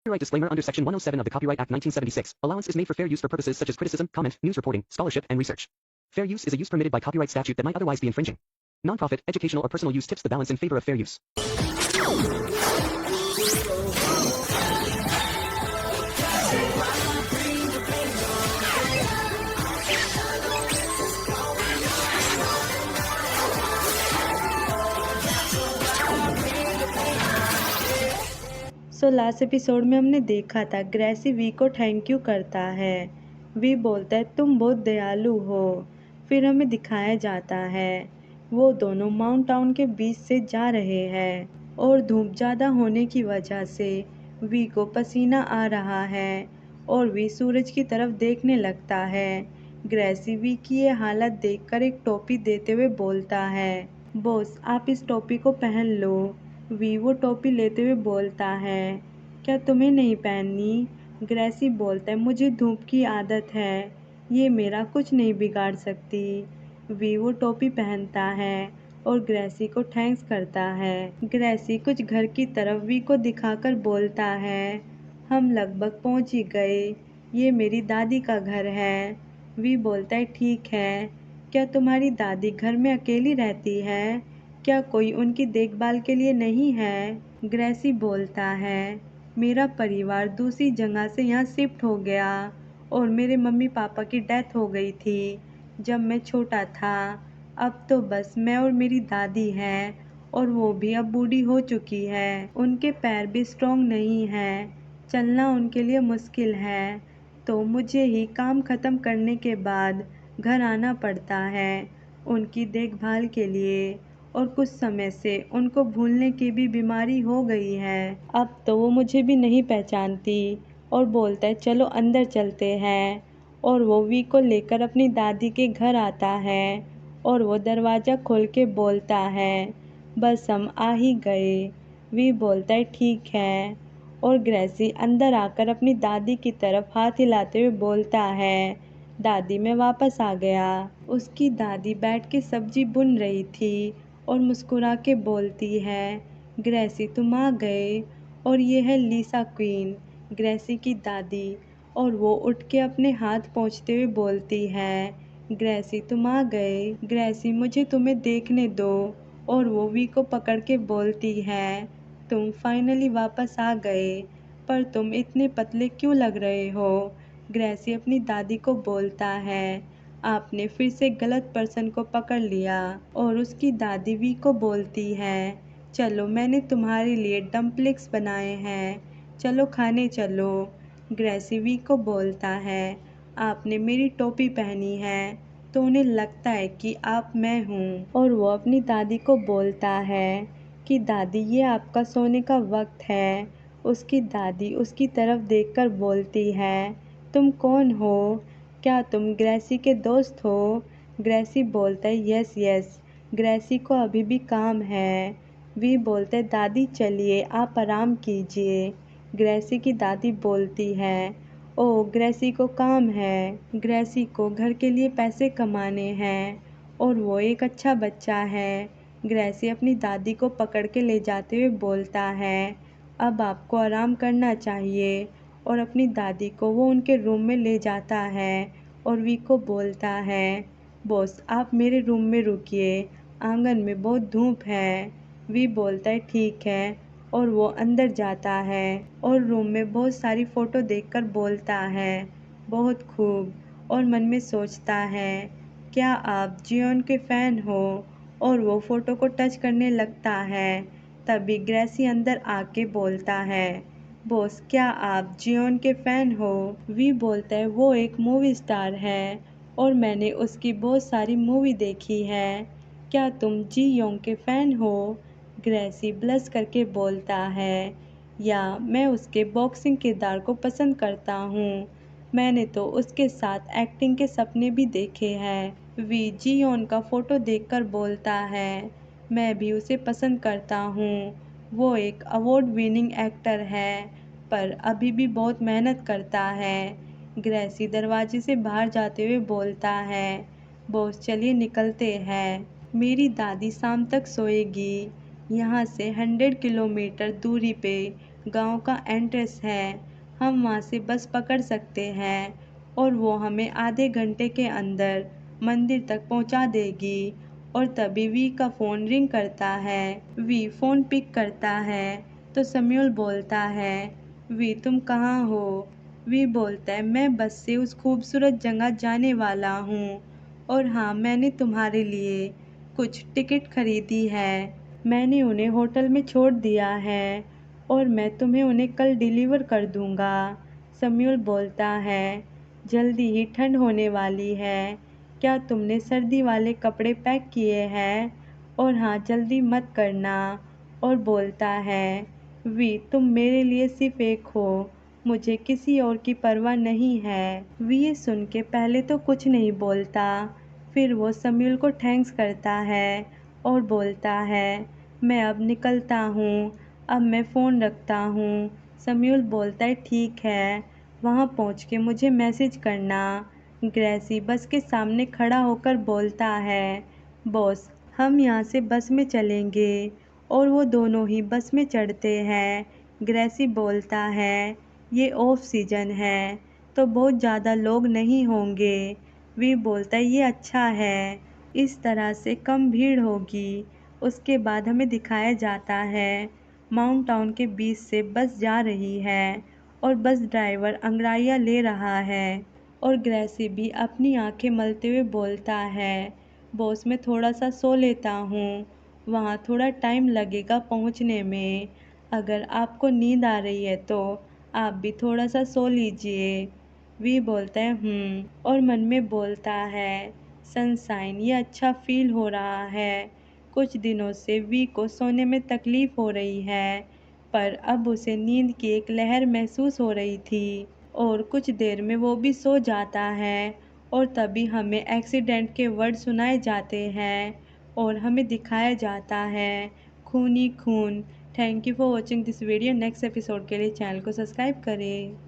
Copyright disclaimer under Section 107 of the Copyright Act 1976. Allowance is made for fair use for purposes such as criticism, comment, news reporting, scholarship, and research. Fair use is a use permitted by copyright statute that might otherwise be infringing. Nonprofit, educational, or personal use tips the balance in favor of fair use. Last episode में हमने देखा था Gracy we को thank you करता है। We बोलता है तुम बहुत दयालु हो। फिर हमें दिखाया जाता है वो दोनों माउंट टाउन के बीच से जा रहे हैं और धूप ज़्यादा होने की वजह से वी को पसीना आ रहा है और वी सूरज की तरफ देखने लगता है। ग्रेसी वी की ये हालत देखकर एक टोपी देते हुए बोलता है, बॉस आप इस टोपी को पहन लो। वी वो टोपी लेते हुए बोलता है, क्या तुम्हें नहीं पहननी? ग्रेसी बोलता है, मुझे धूप की आदत है, ये मेरा कुछ नहीं बिगाड़ सकती। वी वो टोपी पहनता है और ग्रेसी को थैंक्स करता है। ग्रेसी कुछ घर की तरफ वी को दिखाकर बोलता है, हम लगभग पहुंच ही गए, ये मेरी दादी का घर है। वी बोलता है, ठीक है, क्या तुम्हारी दादी घर में अकेली रहती है? क्या कोई उनकी देखभाल के लिए नहीं है? ग्रेसी बोलता है, मेरा परिवार दूसरी जगह से यहाँ शिफ्ट हो गया और मेरे मम्मी पापा की डेथ हो गई थी जब मैं छोटा था। अब तो बस मैं और मेरी दादी हैं और वो भी अब बूढ़ी हो चुकी है। उनके पैर भी स्ट्रॉन्ग नहीं हैं, चलना उनके लिए मुश्किल है, तो मुझे ही काम ख़त्म करने के बाद घर आना पड़ता है उनकी देखभाल के लिए। और कुछ समय से उनको भूलने की भी बीमारी हो गई है। अब तो वो मुझे भी नहीं पहचानती और बोलता है चलो अंदर चलते हैं। और वो वी को लेकर अपनी दादी के घर आता है और वो दरवाज़ा खोल के बोलता है, बस हम आ ही गए। वी बोलता है ठीक है और ग्रेसी अंदर आकर अपनी दादी की तरफ हाथ हिलाते हुए बोलता है, दादी मैं वापस आ गया। उसकी दादी बैठ के सब्जी बुन रही थी और मुस्कुरा के बोलती है, ग्रेसी तुम आ गए। और ये है लिसा क्वीन, ग्रेसी की दादी, और वो उठ के अपने हाथ पोंछते हुए बोलती है, ग्रेसी तुम आ गए। ग्रेसी मुझे तुम्हें देखने दो। और वो वी को पकड़ के बोलती है, तुम फाइनली वापस आ गए, पर तुम इतने पतले क्यों लग रहे हो? ग्रेसी अपनी दादी को बोलता है, आपने फिर से गलत पर्सन को पकड़ लिया। और उसकी दादी वी को बोलती है, चलो मैंने तुम्हारे लिए डम्पलिंग्स बनाए हैं, चलो खाने चलो। ग्रेसी वी को बोलता है, आपने मेरी टोपी पहनी है तो उन्हें लगता है कि आप मैं हूँ। और वो अपनी दादी को बोलता है कि दादी ये आपका सोने का वक्त है। उसकी दादी उसकी तरफ देखकर बोलती है, तुम कौन हो? क्या तुम ग्रेसी के दोस्त हो? ग्रेसी बोलता है, यस यस, ग्रेसी को अभी भी काम है। वी बोलते दादी चलिए आप आराम कीजिए। ग्रेसी की दादी बोलती है, ओ ग्रेसी को काम है, ग्रेसी को घर के लिए पैसे कमाने हैं और वो एक अच्छा बच्चा है। ग्रेसी अपनी दादी को पकड़ के ले जाते हुए बोलता है, अब आपको आराम करना चाहिए। और अपनी दादी को वो उनके रूम में ले जाता है और वी को बोलता है, बॉस आप मेरे रूम में रुकिए, आंगन में बहुत धूप है। वी बोलता है ठीक है और वो अंदर जाता है और रूम में बहुत सारी फ़ोटो देखकर बोलता है, बहुत खूब। और मन में सोचता है, क्या आप जियोन के फ़ैन हो? और वो फ़ोटो को टच करने लगता है। तभी ग्रेसी अंदर आके बोलता है, बॉस क्या आप जियोन के फ़ैन हो? वी बोलता है वो एक मूवी स्टार है और मैंने उसकी बहुत सारी मूवी देखी है। क्या तुम जी योंग के फ़ैन हो? ग्रेसी ब्लश करके बोलता है, या मैं उसके बॉक्सिंग किरदार को पसंद करता हूँ, मैंने तो उसके साथ एक्टिंग के सपने भी देखे हैं। वी जी योन का फ़ोटो देखकर बोलता है, मैं भी उसे पसंद करता हूँ, वो एक अवार्ड विनिंग एक्टर है पर अभी भी बहुत मेहनत करता है। ग्रेसी दरवाजे से बाहर जाते हुए बोलता है, बॉस चलिए निकलते हैं, मेरी दादी शाम तक सोएगी। यहाँ से 100 किलोमीटर दूरी पे गांव का एंट्रेंस है, हम वहां से बस पकड़ सकते हैं और वो हमें आधे घंटे के अंदर मंदिर तक पहुंचा देगी। और तभी वी का फ़ोन रिंग करता है। वी फ़ोन पिक करता है तो सम्यूल बोलता है, वी तुम कहाँ हो? वी बोलता है, मैं बस से उस खूबसूरत जगह जाने वाला हूँ और हाँ, मैंने तुम्हारे लिए कुछ टिकट खरीदी है। मैंने उन्हें होटल में छोड़ दिया है और मैं तुम्हें उन्हें कल डिलीवर कर दूँगा। सम्यूल बोलता है, जल्दी ही ठंड होने वाली है, क्या तुमने सर्दी वाले कपड़े पैक किए हैं? और हाँ, जल्दी मत करना। और बोलता है, वी तुम मेरे लिए सिर्फ एक हो, मुझे किसी और की परवाह नहीं है। वी ये सुन के पहले तो कुछ नहीं बोलता, फिर वो सम्यूल को थैंक्स करता है और बोलता है, मैं अब निकलता हूँ, अब मैं फ़ोन रखता हूँ। सम्यूल बोलता है, ठीक है, वहाँ पहुँच के मुझे मैसेज करना। ग्रेसी बस के सामने खड़ा होकर बोलता है, बॉस हम यहाँ से बस में चलेंगे। और वो दोनों ही बस में चढ़ते हैं। ग्रेसी बोलता है, ये ऑफ सीजन है तो बहुत ज़्यादा लोग नहीं होंगे। वी बोलता है, ये अच्छा है, इस तरह से कम भीड़ होगी। उसके बाद हमें दिखाया जाता है माउंट टाउन के बीच से बस जा रही है और बस ड्राइवर अंग्ड़ाइयाँ ले रहा है और ग्रेसी भी अपनी आंखें मलते हुए बोलता है, बॉस मैं थोड़ा सा सो लेता हूँ, वहाँ थोड़ा टाइम लगेगा पहुँचने में। अगर आपको नींद आ रही है तो आप भी थोड़ा सा सो लीजिए। वी बोलता है और मन में बोलता है, सनशाइन ये अच्छा फील हो रहा है। कुछ दिनों से वी को सोने में तकलीफ हो रही है, पर अब उसे नींद की एक लहर महसूस हो रही थी और कुछ देर में वो भी सो जाता है। और तभी हमें एक्सीडेंट के वर्ड सुनाए जाते हैं और हमें दिखाया जाता है खून ही खून। Thank you for watching this video. Next episode के लिए चैनल को सब्सक्राइब करें।